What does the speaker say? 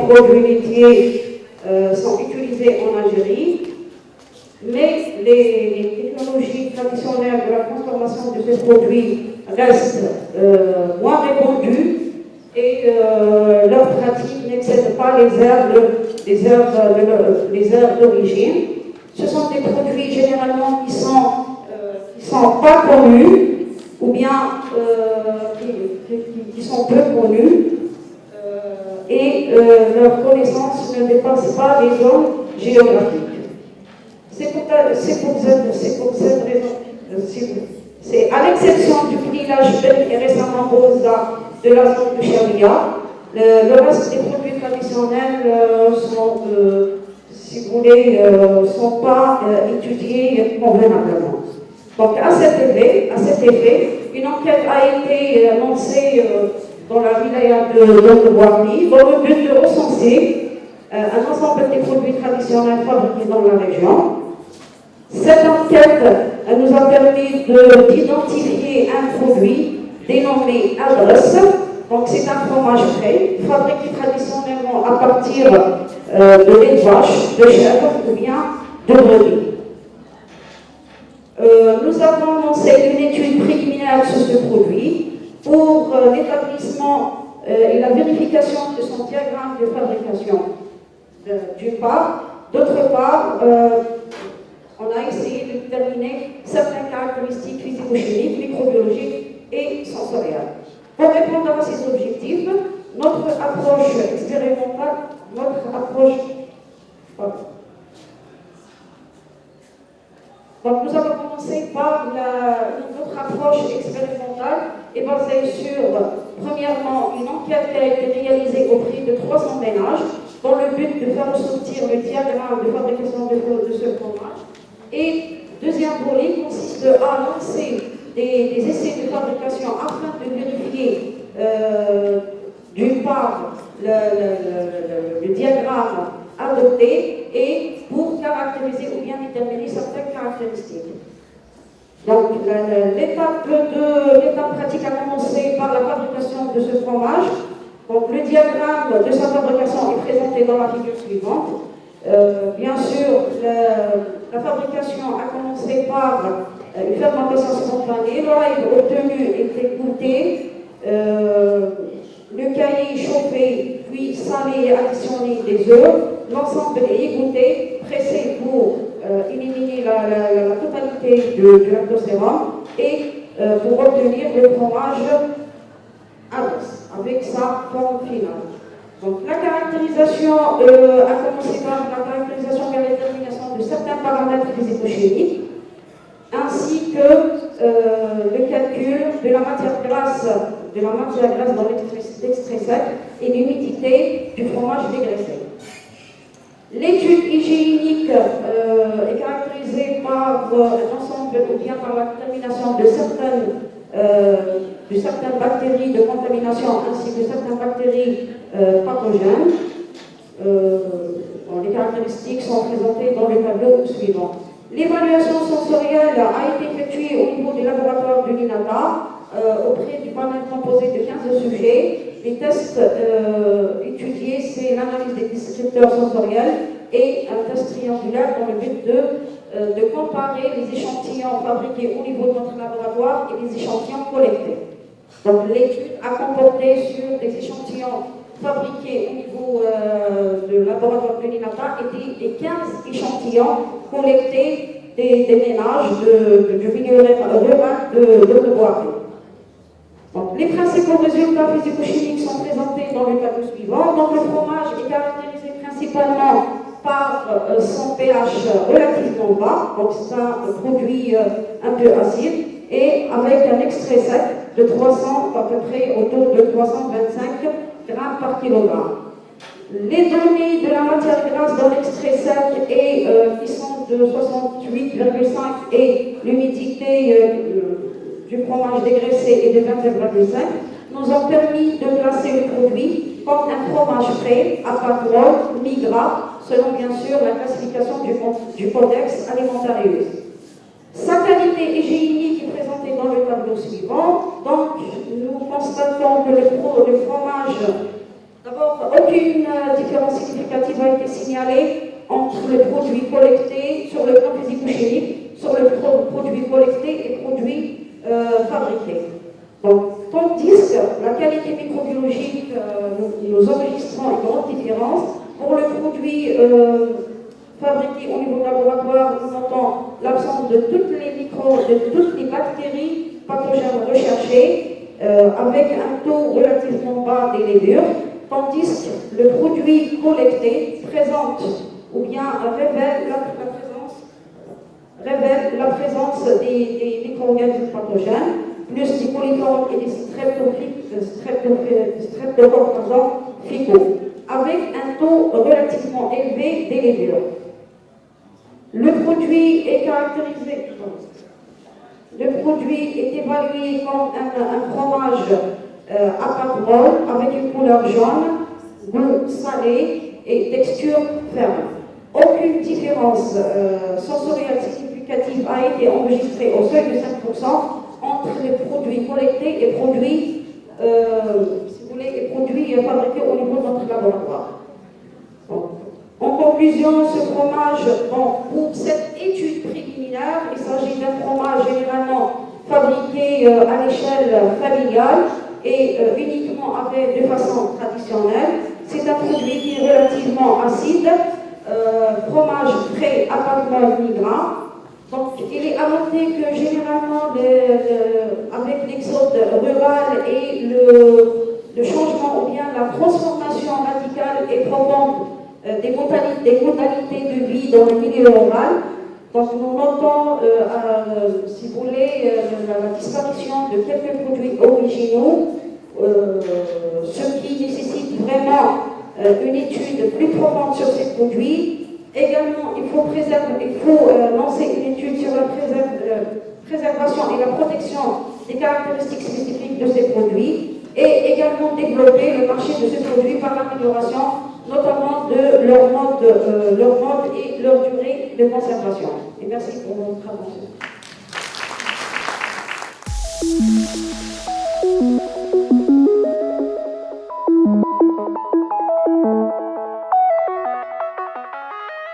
Produits laitiers sont utilisés en Algérie, mais les technologies traditionnelles de la transformation de ces produits restent moins répandues et leur pratique n'excède pas les heures d'origine. Ce sont des produits généralement qui sont pas connus ou bien qui sont peu connus. Et leur connaissance ne dépasse pas les zones géographiques. C'est pour cette raison, c'est à l'exception du village et récemment Boza de la zone de Sharia, le reste des produits traditionnels sont, si vous voulez, sont pas étudiés convenablement. Donc à cet effet, une enquête a été lancée dans la wilaya de Boarni, dans le but de recenser un ensemble des produits traditionnels fabriqués dans la région. Cette enquête nous a permis d'identifier un produit dénommé Adresse. Donc c'est un fromage frais, fabriqué traditionnellement à partir de lait de vache, de chèvre ou bien de brebis. Nous avons lancé une étude préliminaire sur ce produit pour l'établissement et la vérification de son diagramme de fabrication, d'une part. D'autre part, on a essayé de déterminer certaines caractéristiques physico-chimiques, microbiologiques et sensorielles. Pour répondre à ces objectifs, notre approche expérimentale, Donc nous avons commencé par notre approche expérimentale est basée sur, premièrement, une enquête qui a été réalisée auprès de 300 ménages dans le but de faire ressortir le diagramme de fabrication de ce fromage. Et deuxième volet consiste à lancer des essais de fabrication afin de vérifier d'une part le diagramme adopté et pour caractériser ou bien déterminer certaines caractéristiques. Donc l'étape pratique a commencé par la fabrication de ce fromage. Donc le diagramme de sa fabrication est présenté dans la figure suivante. Bien sûr, la fabrication a commencé par une fermentation spontanée. L'oreille obtenue est écoutée, le cahier chauffé, puis salé et additionné des œufs. L'ensemble est égouté, pressé pour éliminer la totalité du lactosérum et pour obtenir le fromage avec sa forme finale. Donc la caractérisation a commencé par la caractérisation et la détermination de certains paramètres physico-chimiques, ainsi que le calcul de la matière grasse dans l'extrait sec et l'humidité du fromage dégraissé. L'étude hygiénique est caractérisée par l'ensemble ou bien par la détermination de certaines bactéries de contamination ainsi que certaines bactéries pathogènes. Les caractéristiques sont présentées dans le tableau suivant. L'évaluation sensorielle a été effectuée au niveau du laboratoire de l'INATA auprès du panel composé de 15 sujets. Les tests étudiés, c'est l'analyse des descripteurs sensoriels et un test triangulaire dans le but de comparer les échantillons fabriqués au niveau de notre laboratoire et les échantillons collectés. Donc l'étude a comporté sur des échantillons fabriqués au niveau de laboratoire Péninata étaient les 15 échantillons collectés des ménages du milieu rural de Boaké. Les principaux résultats physico-chimiques sont présentés dans le tableau suivant. Donc, le fromage est caractérisé principalement par son pH relativement bas, donc c'est un produit un peu acide, et avec un extrait sec de 300, à peu près autour de 325 grammes par kilogramme. Les données de la matière grasse dans l'extrait sec qui sont de 68,5 et l'humidité du fromage dégraissé est de 27,5 nous ont permis de classer le produit comme un fromage frais à pâte molle, mi-gras, selon bien sûr la classification du Codex Alimentarius. Sa qualité hygiénique est présentée dans le tableau suivant. Donc, nous constatons que le fromage, d'abord, aucune différence significative a été signalée entre le produit collecté sur le plan physico-chimique, sur le produit collecté et produit fabriqué. Donc, tandis que la qualité microbiologique, nous enregistrons une grande différence. Pour le produit fabriqué au niveau de laboratoire, nous notons l'absence de toutes les bactéries pathogènes recherchées, avec un taux relativement bas des levures, tandis que le produit collecté présente ou bien révèle la présence des micro-organismes pathogènes, plus des coliformes et des streptocoques ficaux, avec un taux relativement élevé des levures. Le produit est caractérisé, le produit est évalué comme un fromage à pâte molle avec une couleur jaune, goût salé et texture ferme. Aucune différence sensorielle significative a été enregistrée au seuil de 5% entre les produits collectés et produits, fabriqués au niveau de notre laboratoire. En conclusion, ce fromage, pour cette étude préliminaire, il s'agit d'un fromage généralement fabriqué à l'échelle familiale et uniquement de façon traditionnelle. C'est un produit qui est relativement acide, fromage frais à pâte molle mi-gras. Donc, il est à noter que généralement, avec l'exode rural et le changement ou bien la transformation radicale et profonde des modalités de vie dans le milieu rural, donc nous notons, si vous voulez, la disparition de quelques produits originaux, ce qui nécessite vraiment une étude plus profonde sur ces produits. Également, il faut lancer une étude sur la préservation et la protection des caractéristiques spécifiques de ces produits et également développer le marché de ces produits par l'amélioration notamment de leur mode et leur durée de conservation. Et merci pour votre attention.